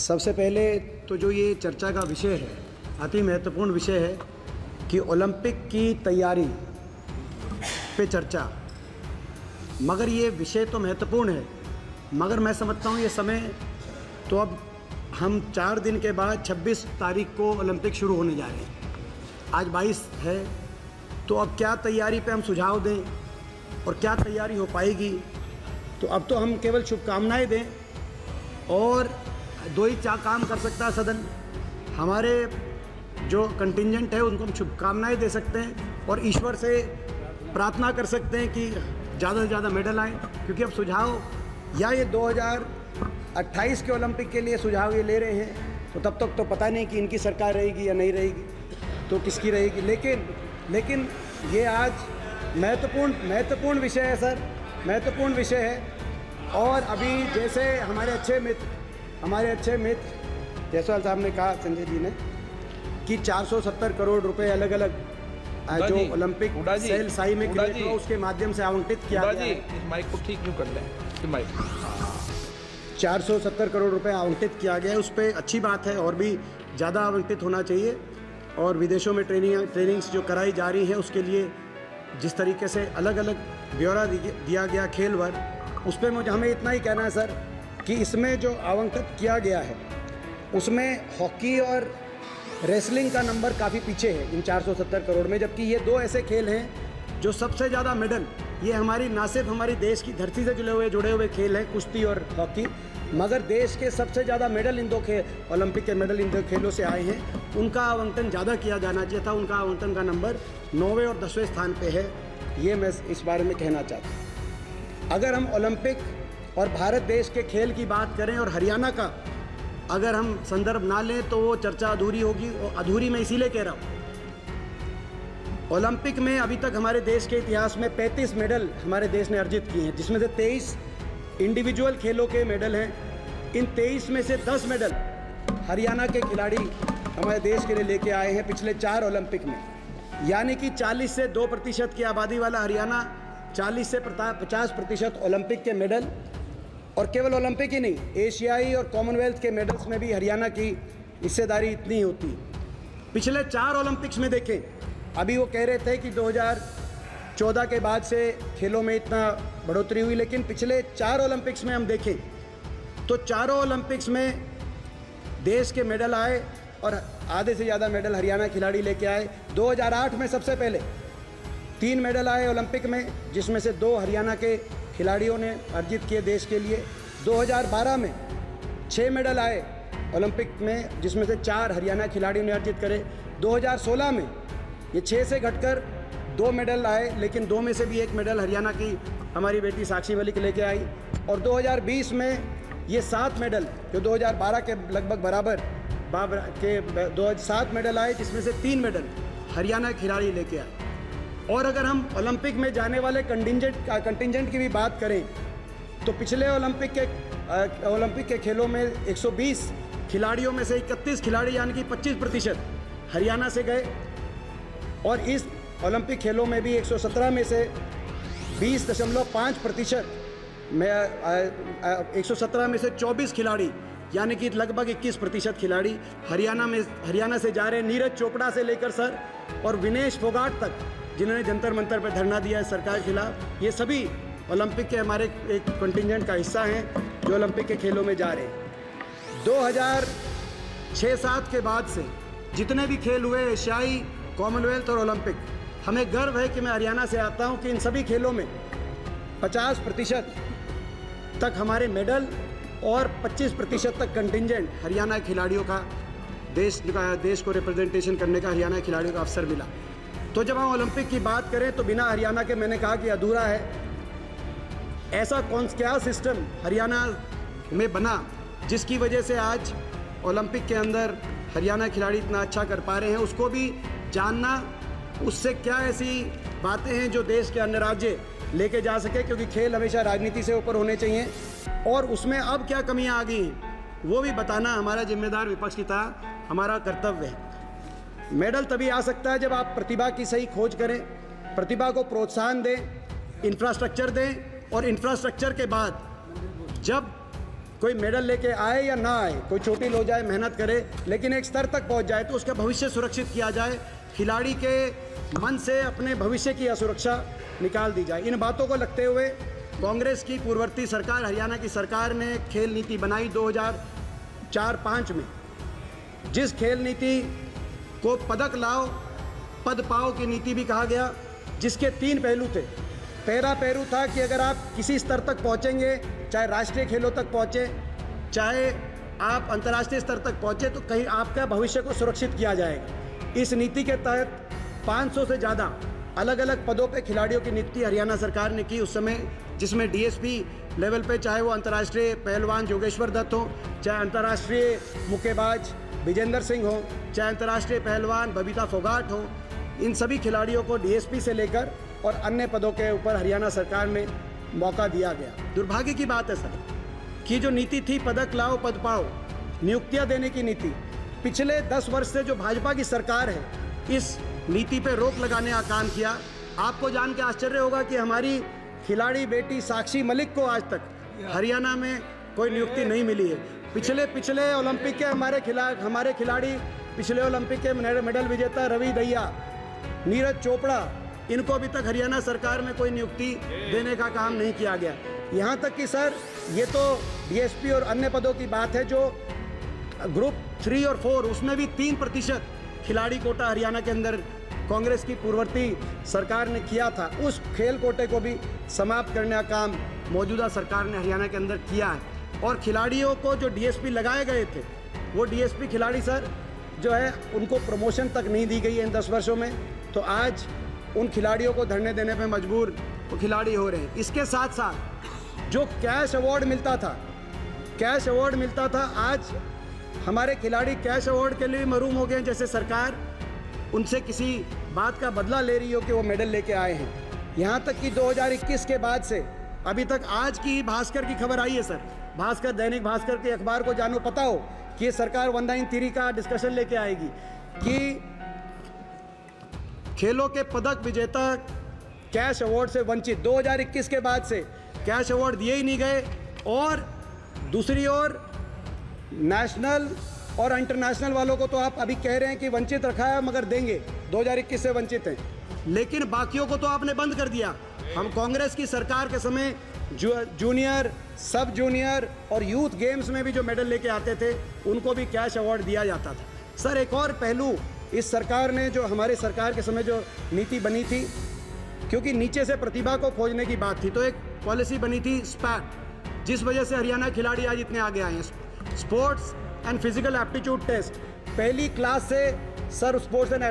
सबसे पहले तो जो ये चर्चा का विषय है, अति महत्वपूर्ण विषय है कि ओलंपिक की तैयारी पे चर्चा। मगर ये विषय तो महत्वपूर्ण है, मगर मैं समझता हूँ ये समय तो अब हम 4 दिन के बाद 26 तारीख को ओलंपिक शुरू होने जा रहे हैं। आज 22 है, तो अब क्या तैयारी पे हम सुझाव दें और क्या तैयारी हो पाएगी। तो अब तो हम केवल शुभकामनाएं दें और दो ही काम कर सकता है सदन। हमारे जो कंटिंजेंट है उनको हम शुभकामनाएं दे सकते हैं और ईश्वर से प्रार्थना कर सकते हैं कि ज़्यादा से ज़्यादा मेडल आएँ, क्योंकि अब सुझाव या ये 2028 के ओलंपिक के लिए सुझाव ये ले रहे हैं, तो तब तक तो पता नहीं कि इनकी सरकार रहेगी या नहीं रहेगी, तो किसकी रहेगी। लेकिन ये आज महत्वपूर्ण विषय है सर, महत्वपूर्ण विषय है। और अभी जैसे हमारे अच्छे मित्र जयसवाल साहब ने कहा, संजय जी ने, कि 470 करोड़ रुपए अलग अलग जो ओलंपिक सेल साई में क्रिएट हुआ उसके माध्यम से आवंटित किया गया है। इस माइक को ठीक क्यों कर लें, माइक 470 करोड़ रुपए आवंटित किया गया है। उस पर अच्छी बात है, और भी ज़्यादा आवंटित होना चाहिए। और विदेशों में ट्रेनिंग्स जो कराई जा रही हैं उसके लिए जिस तरीके से अलग अलग ब्यौरा दिया गया खेल वर्ग, उस पर मुझे हमें इतना ही कहना है सर कि इसमें जो आवंटित किया गया है उसमें हॉकी और रेसलिंग का नंबर काफ़ी पीछे है इन 470 करोड़ में, जबकि ये दो ऐसे खेल हैं जो सबसे ज़्यादा मेडल, ये हमारी ना सिर्फ हमारी देश की धरती से जुड़े हुए खेल हैं, कुश्ती और हॉकी, मगर देश के सबसे ज़्यादा मेडल इन दो ओलंपिक के मेडल इन दो खेलों से आए हैं। उनका आवंटन ज़्यादा किया जाना चाहिए था, उनका आवंटन का नंबर 9वें और 10वें स्थान पे है। ये मैं इस बारे में कहना चाहता हूँ। अगर हम ओलंपिक और भारत देश के खेल की बात करें और हरियाणा का अगर हम संदर्भ ना लें तो वो चर्चा अधूरी होगी, और अधूरी मैं इसीलिए कह रहा हूँ। ओलंपिक में अभी तक हमारे देश के इतिहास में 35 मेडल हमारे देश ने अर्जित किए हैं, जिसमें से 23 इंडिविजुअल खेलों के मेडल हैं। इन 23 में से 10 मेडल हरियाणा के खिलाड़ी हमारे देश के लिए लेके आए हैं पिछले 4 ओलंपिक में। यानी कि 40 से 2% की आबादी वाला हरियाणा 40 से 50% ओलंपिक के मेडल, और केवल ओलंपिक ही नहीं, एशियाई और कॉमनवेल्थ के मेडल्स में भी हरियाणा की हिस्सेदारी इतनी होती। पिछले 4 ओलंपिक्स में देखें, अभी वो कह रहे थे कि 2014 के बाद से खेलों में इतना बढ़ोतरी हुई, लेकिन पिछले 4 ओलंपिक्स में हम देखें तो चारों ओलंपिक्स में देश के मेडल आए और आधे से ज़्यादा मेडल हरियाणा खिलाड़ी लेके आए। 2008 में सबसे पहले 3 मेडल आए ओलंपिक में, जिसमें से 2 हरियाणा के खिलाड़ियों ने अर्जित किए देश के लिए। 2012 में 6 मेडल आए ओलंपिक में, जिसमें से 4 हरियाणा खिलाड़ियों ने अर्जित करे। 2016 में ये 6 से घटकर 2 मेडल आए, लेकिन 2 में से भी 1 मेडल हरियाणा की हमारी बेटी साक्षी मलिक लेके आई। और 2020 में ये 7 मेडल, जो 2012 के लगभग बराबर के 7 मेडल आए, जिसमें से 3 मेडल हरियाणा खिलाड़ी लेके आए। और अगर हम ओलंपिक में जाने वाले कंटिंजेंट की भी बात करें तो पिछले ओलंपिक के खेलों में 120 खिलाड़ियों में से 31 खिलाड़ी यानी कि 25% हरियाणा से गए, और इस ओलंपिक खेलों में भी 117 में से 20.5% में 117 में से 24 खिलाड़ी यानी कि लगभग 21% खिलाड़ी हरियाणा से जा रहे हैं। नीरज चोपड़ा से लेकर सर और विनेश फोगाट तक, जिन्होंने जंतर मंतर पर धरना दिया है सरकार के खिलाफ, ये सभी ओलंपिक के हमारे एक कंटिंजेंट का हिस्सा हैं जो ओलंपिक के खेलों में जा रहे हैं। 2006-07 के बाद से जितने भी खेल हुए, एशियाई, कॉमनवेल्थ और ओलंपिक, हमें गर्व है कि मैं हरियाणा से आता हूं कि इन सभी खेलों में 50% तक हमारे मेडल और 25% तक कंटिंजेंट हरियाणा खिलाड़ियों का देश को रिप्रेजेंटेशन करने का हरियाणा खिलाड़ियों का अवसर मिला। तो जब हम ओलंपिक की बात करें तो बिना हरियाणा के, मैंने कहा कि अधूरा है। ऐसा क्या सिस्टम हरियाणा में बना जिसकी वजह से आज ओलंपिक के अंदर हरियाणा खिलाड़ी इतना अच्छा कर पा रहे हैं, उसको भी जानना, उससे क्या ऐसी बातें हैं जो देश के अन्य राज्य लेके जा सके, क्योंकि खेल हमेशा राजनीति से ऊपर होने चाहिए, और उसमें अब क्या कमियां आ गई हैं वो भी बताना हमारा जिम्मेदार विपक्ष की तरह हमारा कर्तव्य है। मेडल तभी आ सकता है जब आप प्रतिभा की सही खोज करें, प्रतिभा को प्रोत्साहन दें, इंफ्रास्ट्रक्चर दें, और इंफ्रास्ट्रक्चर के बाद जब कोई मेडल लेके आए या ना आए, कोई चोटिल हो जाए, मेहनत करे, लेकिन एक स्तर तक पहुंच जाए तो उसका भविष्य सुरक्षित किया जाए, खिलाड़ी के मन से अपने भविष्य की असुरक्षा निकाल दी जाए। इन बातों को लगते हुए कांग्रेस की पूर्ववर्ती सरकार, हरियाणा की सरकार ने खेल नीति बनाई 2004-05 में, जिस खेल नीति को पदक लाओ पद पाओ की नीति भी कहा गया, जिसके 3 पहलू थे। पहला पहलू था कि अगर आप किसी स्तर तक पहुंचेंगे, चाहे राष्ट्रीय खेलों तक पहुंचे, चाहे आप अंतर्राष्ट्रीय स्तर तक पहुंचे, तो कहीं आपका भविष्य को सुरक्षित किया जाएगा। इस नीति के तहत 500 से ज़्यादा अलग अलग पदों पे खिलाड़ियों की नियुक्ति हरियाणा सरकार ने की उस समय, जिसमें डीएसपी लेवल पे चाहे वो अंतर्राष्ट्रीय पहलवान जोगेश्वर दत्त हो, चाहे अंतर्राष्ट्रीय मुक्केबाज विजेंद्र सिंह हो, चाहे अंतर्राष्ट्रीय पहलवान बबीता फोगाट हो, इन सभी खिलाड़ियों को डीएसपी से लेकर और अन्य पदों के ऊपर हरियाणा सरकार में मौका दिया गया। दुर्भाग्य की बात है सर कि जो नीति थी पदक लाओ पद पाओ, नियुक्तियां देने की नीति, पिछले 10 वर्ष से जो भाजपा की सरकार है, इस नीति पे रोक लगाने का काम किया। आपको जान के आश्चर्य होगा कि हमारी खिलाड़ी बेटी साक्षी मलिक को आज तक हरियाणा में कोई नियुक्ति नहीं मिली है। पिछले ओलंपिक के हमारे खिलाड़ी, पिछले ओलंपिक के मेडल विजेता रवि दहिया, नीरज चोपड़ा, इनको अभी तक हरियाणा सरकार में कोई नियुक्ति देने का काम नहीं किया गया। यहाँ तक कि सर ये तो डीएसपी और अन्य पदों की बात है, जो ग्रुप 3 और 4 उसमें भी 3% खिलाड़ी कोटा हरियाणा के अंदर कांग्रेस की पूर्ववर्ती सरकार ने किया था। उस खेल कोटे को भी समाप्त करने का काम मौजूदा सरकार ने हरियाणा के अंदर किया है। और खिलाड़ियों को जो डीएसपी लगाए गए थे, वो डीएसपी खिलाड़ी सर जो है उनको प्रमोशन तक नहीं दी गई है इन 10 वर्षों में, तो आज उन खिलाड़ियों को धरने देने पे मजबूर वो खिलाड़ी हो रहे हैं। इसके साथ साथ जो कैश अवार्ड मिलता था, आज हमारे खिलाड़ी कैश अवार्ड के लिए महरूम हो गए, जैसे सरकार उनसे किसी बात का बदला ले रही हो कि वो मेडल लेके आए हैं। यहाँ तक कि 2021 के बाद से अभी तक, आज की भास्कर की खबर आई है सर, भास्कर, दैनिक भास्कर के अखबार को जानो पता हो कि ये सरकार 1993 का डिस्कशन लेके आएगी कि खेलों के पदक विजेता कैश अवार्ड से वंचित। 2021 के बाद से कैश अवार्ड दिए ही नहीं गए, और दूसरी ओर नेशनल और इंटरनेशनल वालों को तो आप अभी कह रहे हैं कि वंचित रखा है, मगर देंगे, 2021 से वंचित हैं, लेकिन बाकियों को तो आपने बंद कर दिया। हम कांग्रेस की सरकार के समय जूनियर, सब जूनियर और यूथ गेम्स में भी जो मेडल लेके आते थे उनको भी कैश अवार्ड दिया जाता था। सर एक और पहलू इस सरकार ने, जो हमारे सरकार के समय जो नीति बनी थी, क्योंकि नीचे से प्रतिभा को खोजने की बात थी, तो एक पॉलिसी बनी थी स्पैट, जिस वजह से हरियाणा खिलाड़ी आज इतने आगे आए हैं। Sports and physical aptitude test, पहली क्लास से sir sports and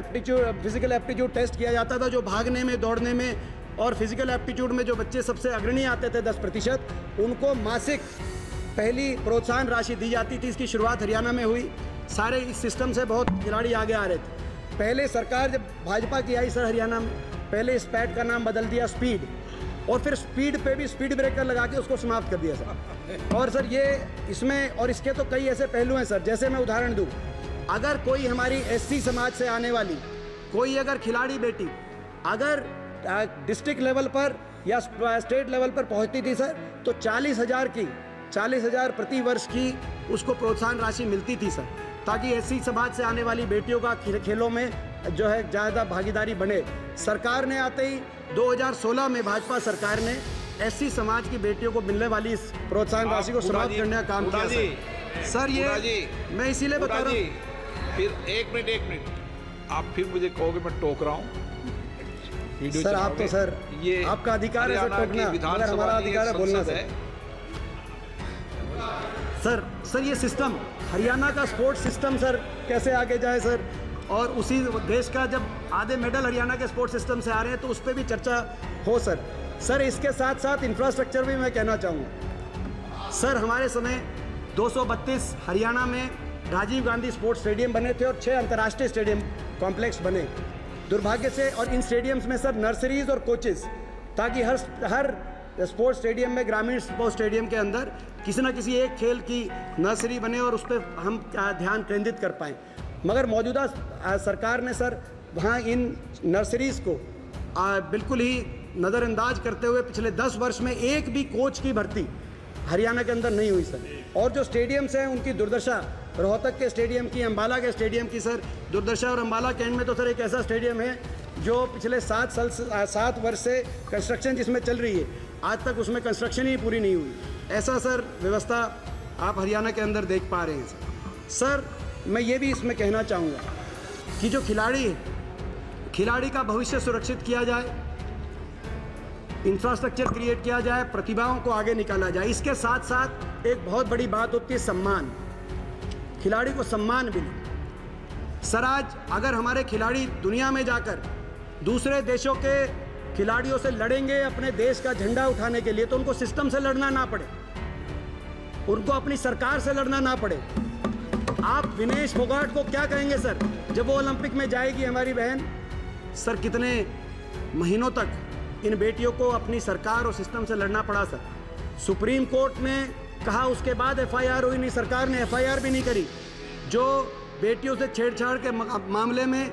physical aptitude test किया जाता था, जो भागने में, दौड़ने में और फिजिकल एप्टीट्यूड में जो बच्चे सबसे अग्रणी आते थे 10%, उनको मासिक पहली प्रोत्साहन राशि दी जाती थी। इसकी शुरुआत हरियाणा में हुई। सारे इस सिस्टम से बहुत खिलाड़ी आगे आ रहे थे। पहले सरकार जब भाजपा की आई सर हरियाणा में, पहले स्पैट का नाम बदल दिया स्पीड, और फिर स्पीड पे भी स्पीड ब्रेकर लगा के उसको समाप्त कर दिया सर। और सर ये इसमें, और इसके तो कई ऐसे पहलू हैं सर, जैसे मैं उदाहरण दूं, अगर कोई हमारी एससी समाज से आने वाली कोई अगर खिलाड़ी बेटी अगर डिस्ट्रिक्ट लेवल पर या स्टेट लेवल पर पहुंचती थी सर, तो 40,000 प्रति वर्ष की उसको प्रोत्साहन राशि मिलती थी सर, ताकि एससी समाज से आने वाली बेटियों का खेलों में जो है ज़्यादा भागीदारी बने। सरकार ने आते ही 2016 में भाजपा सरकार ने एससी समाज की बेटियों को मिलने वाली इस प्रोत्साहन राशि को समाप्त करने का काम किया सर। ये मैं इसीलिए बता रहा हूँ। फिर एक मिनट आप फिर मुझे कहोगे मैं टोक रहा हूँ सर। आप तो सर ये आपका अधिकार है सर टोकना, मगर हमारा अधिकार है बोलना सर। ये सिस्टम, हरियाणा का स्पोर्ट्स सिस्टम सर कैसे आगे जाए सर, और उसी देश का जब आधे मेडल हरियाणा के स्पोर्ट्स सिस्टम से आ रहे हैं तो उस पर भी चर्चा हो सर। इसके साथ साथ इंफ्रास्ट्रक्चर भी मैं कहना चाहूँगा सर। हमारे समय 232 हरियाणा में राजीव गांधी स्पोर्ट्स स्टेडियम बने थे और 6 अंतर्राष्ट्रीय स्टेडियम कॉम्प्लेक्स बने। दुर्भाग्य से, और इन स्टेडियम्स में सर नर्सरीज और कोचेस, ताकि हर स्पोर्ट्स स्टेडियम में, ग्रामीण स्पोर्ट्स स्टेडियम के अंदर किसी न किसी एक खेल की नर्सरी बने और उस पर हम ध्यान केंद्रित कर पाएँ। मगर मौजूदा सरकार ने सर वहाँ इन नर्सरीज़ को बिल्कुल ही नज़रअंदाज करते हुए पिछले 10 वर्ष में एक भी कोच की भर्ती हरियाणा के अंदर नहीं हुई सर। और जो स्टेडियम्स हैं उनकी दुर्दशा, रोहतक के स्टेडियम की, अम्बाला के स्टेडियम की सर दुर्दशा। और अम्बाला कैंट में तो सर एक ऐसा स्टेडियम है जो पिछले 7 वर्ष से कंस्ट्रक्शन जिसमें चल रही है, आज तक उसमें कंस्ट्रक्शन ही पूरी नहीं हुई। ऐसा सर व्यवस्था आप हरियाणा के अंदर देख पा रहे हैं सर। सर मैं ये भी इसमें कहना चाहूँगा कि जो खिलाड़ी है, खिलाड़ी का भविष्य सुरक्षित किया जाए, इंफ्रास्ट्रक्चर क्रिएट किया जाए, प्रतिभाओं को आगे निकाला जाए। इसके साथ साथ एक बहुत बड़ी बात होती है सम्मान, खिलाड़ी को सम्मान मिले। सर आज अगर हमारे खिलाड़ी दुनिया में जाकर दूसरे देशों के खिलाड़ियों से लड़ेंगे अपने देश का झंडा उठाने के लिए, तो उनको सिस्टम से लड़ना ना पड़े, उनको अपनी सरकार से लड़ना ना पड़े। आप विनेश फोगाट को क्या कहेंगे सर जब वो ओलंपिक में जाएगी हमारी बहन? सर कितने महीनों तक इन बेटियों को अपनी सरकार और सिस्टम से लड़ना पड़ा सर। सुप्रीम कोर्ट ने कहा, उसके बाद एफआईआर हुई नहीं, सरकार ने एफआईआर भी नहीं करी। जो बेटियों से छेड़छाड़ के मामले में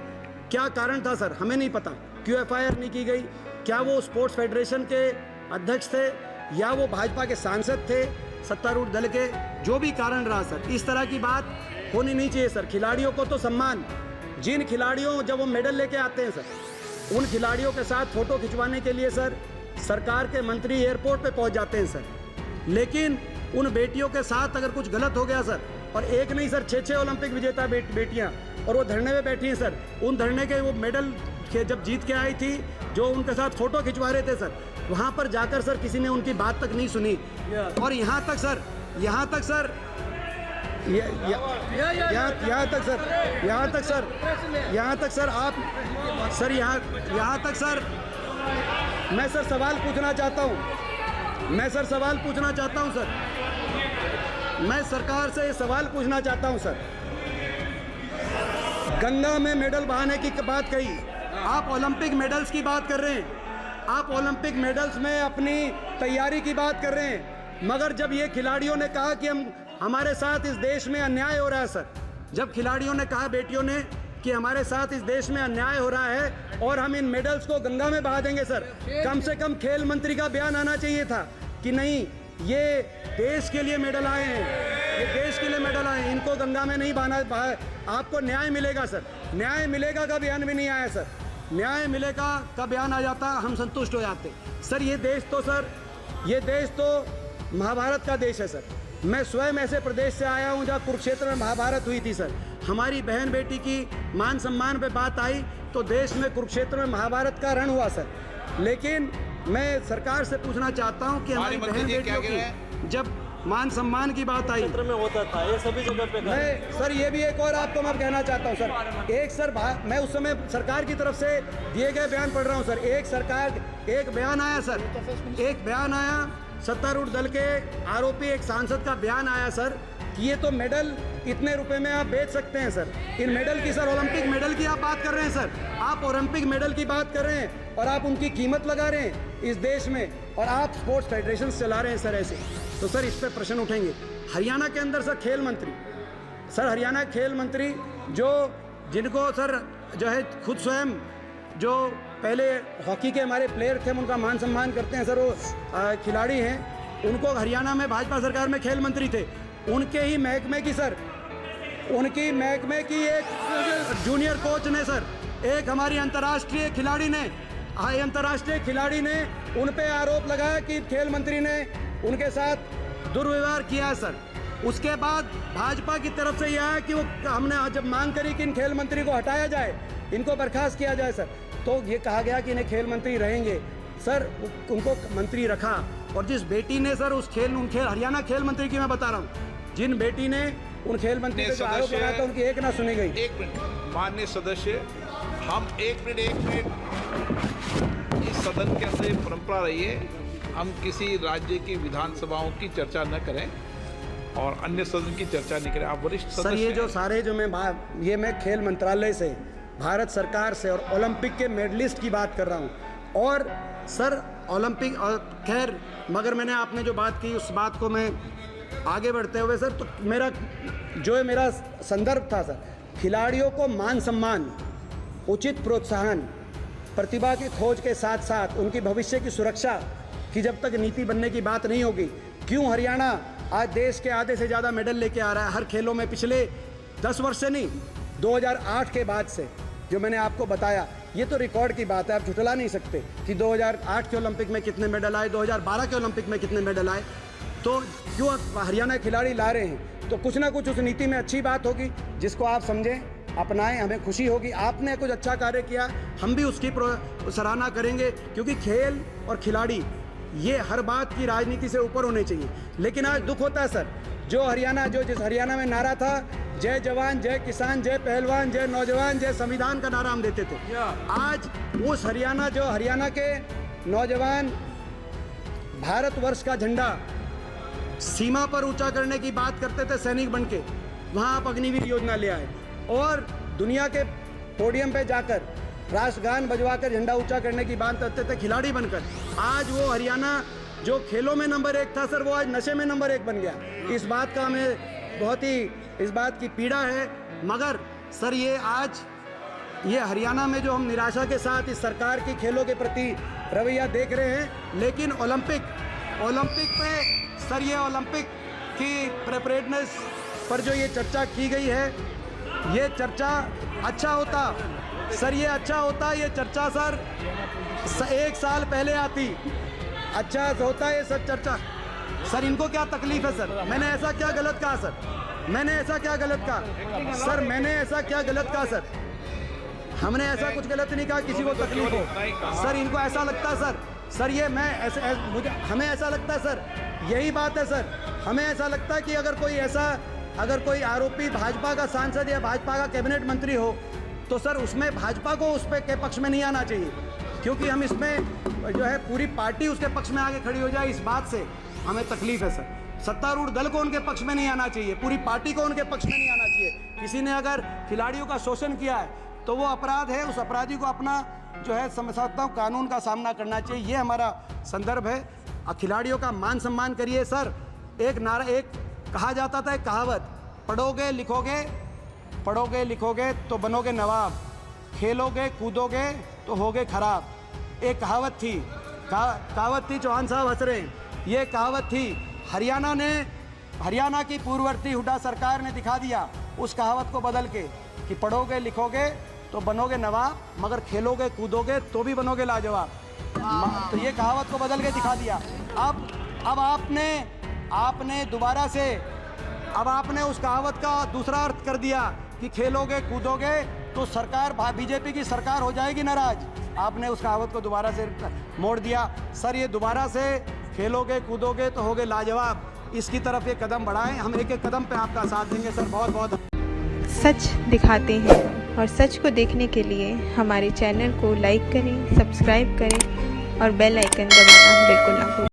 क्या कारण था सर, हमें नहीं पता क्यों एफआईआर नहीं की गई। क्या वो स्पोर्ट्स फेडरेशन के अध्यक्ष थे या वो भाजपा के सांसद थे, सत्तारूढ़ दल के, जो भी कारण रहा सर, इस तरह की बात होनी नहीं चाहिए सर। खिलाड़ियों को तो सम्मान, जिन खिलाड़ियों जब वो मेडल लेके आते हैं सर, उन खिलाड़ियों के साथ फोटो खिंचवाने के लिए सर सरकार के मंत्री एयरपोर्ट पे पहुंच जाते हैं सर। लेकिन उन बेटियों के साथ अगर कुछ गलत हो गया सर, और एक नहीं सर 6 ओलंपिक विजेता बेटियां, और वो धरने में बैठी हैं सर, उन धरने के वो मेडल के जब जीत के आई थी, जो उनके साथ फोटो खिंचवा रहे थे सर, वहाँ पर जाकर सर किसी ने उनकी बात तक नहीं सुनी। और यहाँ तक सर मैं सर सवाल पूछना चाहता हूँ सर, मैं सरकार से ये सवाल पूछना चाहता हूँ सर। गंगा में मेडल बहाने की बात कही, आप ओलंपिक मेडल्स की बात कर रहे हैं, आप ओलंपिक मेडल्स में अपनी तैयारी की बात कर रहे हैं, मगर जब ये खिलाड़ियों ने कहा कि हमारे साथ इस देश में अन्याय हो रहा है सर, जब खिलाड़ियों ने कहा, बेटियों ने, कि हमारे साथ इस देश में अन्याय हो रहा है और हम इन मेडल्स को गंगा में बहा देंगे सर, कम से कम खेल मंत्री का बयान आना चाहिए था कि नहीं, ये देश के लिए मेडल आए हैं, ये देश के लिए मेडल आए हैं, इनको गंगा में नहीं बहाना, आपको न्याय मिलेगा सर। न्याय मिलेगा का बयान भी नहीं आया सर। न्याय मिलेगा का बयान आ जाता, हम संतुष्ट हो जाते सर। ये देश तो महाभारत का देश है सर। मैं स्वयं ऐसे प्रदेश से आया हूँ जहाँ कुरुक्षेत्र में महाभारत हुई थी सर। हमारी बहन बेटी की मान सम्मान पे बात आई तो देश में कुरुक्षेत्र में महाभारत का रण हुआ सर। लेकिन मैं सरकार से पूछना चाहता हूँ कि हमारी बहन बेटियों की जब मान सम्मान की बात आई में होता था, ये सभी जगह पे मैं सर ये भी एक और आपको मैं कहना चाहता हूँ सर। एक सर मैं उस समय सरकार की तरफ से दिए गए बयान पढ़ रहा हूँ सर। एक बयान आया सर, एक बयान आया, सत्तारूढ़ दल के आरोपी एक सांसद का बयान आया सर कि ये तो मेडल इतने रुपए में आप बेच सकते हैं सर। इन मेडल की सर, ओलंपिक मेडल की आप बात कर रहे हैं सर, आप ओलंपिक मेडल की बात कर रहे हैं और आप उनकी कीमत लगा रहे हैं इस देश में, और आप स्पोर्ट्स फेडरेशन चला रहे हैं सर ऐसे। तो सर इस पर प्रश्न उठेंगे। हरियाणा के अंदर सर खेल मंत्री, सर हरियाणा खेल मंत्री जिनको सर जो है खुद स्वयं जो पहले हॉकी के हमारे प्लेयर थे, हम उनका मान सम्मान करते हैं सर, वो खिलाड़ी हैं, उनको हरियाणा में भाजपा सरकार में खेल मंत्री थे, उनके ही महकमे की सर, उनकी महकमे की एक जूनियर कोच ने सर, एक हमारी अंतर्राष्ट्रीय खिलाड़ी ने उन पे आरोप लगाया कि खेल मंत्री ने उनके साथ दुर्व्यवहार किया है सर। उसके बाद भाजपा की तरफ से यह है कि हमने जब मांग करी कि इन खेल मंत्री को हटाया जाए, इनको बर्खास्त किया जाए सर, तो ये कहा गया कि इन्हें खेल मंत्री रहेंगे सर, उनको मंत्री रखा। और जिस बेटी ने सर हरियाणा खेल मंत्री की मैं बता रहा हूँ, जिन बेटी ने उन खेल मंत्री पे जो आरोप लगाया था उनकी एक ना सुनी गई। एक मिनट माननीय सदस्य, हम एक मिनट इस सदन के अंदर परंपरा रही है, हम किसी राज्य की विधानसभाओं की चर्चा न करें और अन्य सदन की चर्चा नहीं करें। आप वरिष्ठ सदस्य सर, ये जो सारे जो मैं खेल मंत्रालय से, भारत सरकार से और ओलंपिक के मेडलिस्ट की बात कर रहा हूँ। और सर ओलंपिक और खैर, मगर मैंने आपने जो बात की उस बात को मैं आगे बढ़ते हुए सर, तो मेरा संदर्भ था सर, खिलाड़ियों को मान सम्मान, उचित प्रोत्साहन, प्रतिभा की खोज के साथ साथ उनकी भविष्य की सुरक्षा कि जब तक नीति बनने की बात नहीं होगी। क्यों हरियाणा आज देश के आधे से ज़्यादा मेडल लेके आ रहा है हर खेलों में, पिछले 10 वर्ष से नहीं, 2008 के बाद से, जो मैंने आपको बताया, ये तो रिकॉर्ड की बात है, आप झुठला नहीं सकते कि 2008 के ओलंपिक में कितने मेडल आए, 2012 के ओलंपिक में कितने मेडल आए। तो क्यों हरियाणा के खिलाड़ी ला रहे हैं, तो कुछ ना कुछ उस नीति में अच्छी बात होगी जिसको आप समझें, अपनाएं, हमें खुशी होगी। आपने कुछ अच्छा कार्य किया, हम भी उसकी सराहना करेंगे, क्योंकि खेल और खिलाड़ी ये हर बात की राजनीति से ऊपर होने चाहिए। लेकिन आज दुख होता है सर, जिस हरियाणा में नारा था जय जवान जय किसान जय पहलवान जय नौजवान जय संविधान का नारा हम देते थे, आज उस हरियाणा के नौजवान भारतवर्ष का झंडा सीमा पर ऊंचा करने की बात करते थे सैनिक बन के, वहाँ आप अग्निवीर योजना ले आए और दुनिया के पोडियम पे जाकर राष्ट्रगान बजवा कर झंडा ऊंचा करने की बात करते थे खिलाड़ी बनकर। आज वो हरियाणा जो खेलों में नंबर 1 था सर, वो आज नशे में नंबर 1 बन गया। इस बात का हमें बहुत ही इस बात की पीड़ा है। मगर सर ये हरियाणा में जो हम निराशा के साथ इस सरकार की खेलों के प्रति रवैया देख रहे हैं, लेकिन ओलंपिक पे सर, ये ओलंपिक की प्रिपरेटनेस पर जो ये चर्चा की गई है, ये चर्चा अच्छा होता सर, ये अच्छा होता, ये चर्चा सर 1 साल पहले आती, अच्छा होता है सर चर्चा। सर इनको क्या तकलीफ है सर, मैंने ऐसा क्या गलत कहा सर, मैंने ऐसा क्या गलत कहा सर, मैंने ऐसा क्या गलत कहा सर, हमने ऐसा कुछ गलत नहीं कहा, किसी को तकलीफ हो सर, इनको ऐसा लगता है सर ये मैं हमें ऐसा लगता है सर, यही बात है सर, हमें ऐसा लगता है कि अगर कोई आरोपी भाजपा का सांसद या भाजपा का कैबिनेट मंत्री हो तो सर उसमें भाजपा को उस पे के पक्ष में नहीं आना चाहिए, क्योंकि हम इसमें जो है पूरी पार्टी उसके पक्ष में आगे खड़ी हो जाए, इस बात से हमें तकलीफ है सर। सत्तारूढ़ दल को उनके पक्ष में नहीं आना चाहिए, पूरी पार्टी को उनके पक्ष में नहीं आना चाहिए। किसी ने अगर खिलाड़ियों का शोषण किया है तो वो अपराध है, उस अपराधी को अपना जो है समझता हूँ कानून का सामना करना चाहिए, ये हमारा संदर्भ है। खिलाड़ियों का मान सम्मान करिए सर। एक कहा जाता था, एक कहावत, पढ़ोगे लिखोगे तो बनोगे नवाब, खेलोगे कूदोगे तो होगे खराब। एक कहावत थी, चौहान साहब हंस रहे हैं, ये कहावत थी, हरियाणा की पूर्ववर्ती हुड्डा सरकार ने दिखा दिया उस कहावत को बदल के कि पढ़ोगे लिखोगे तो बनोगे नवाब, मगर खेलोगे कूदोगे तो भी बनोगे लाजवाब। तो ये कहावत को बदल के दिखा दिया। अब आपने दोबारा से आपने उस कहावत का दूसरा अर्थ कर दिया कि खेलोगे कूदोगे तो सरकार बीजेपी की सरकार हो जाएगी नाराज। आपने उस कहावत को दोबारा से मोड़ दिया। सर ये दोबारा से खेलोगे कूदोगे तो होगे लाजवाब, इसकी तरफ एक कदम बढ़ाएं, हम एक एक कदम पे आपका साथ देंगे सर। बहुत बहुत सच दिखाते हैं और सच को देखने के लिए हमारे चैनल को लाइक करें, सब्सक्राइब करें और बेल आइकन दबाना बिल्कुल ना भूलें।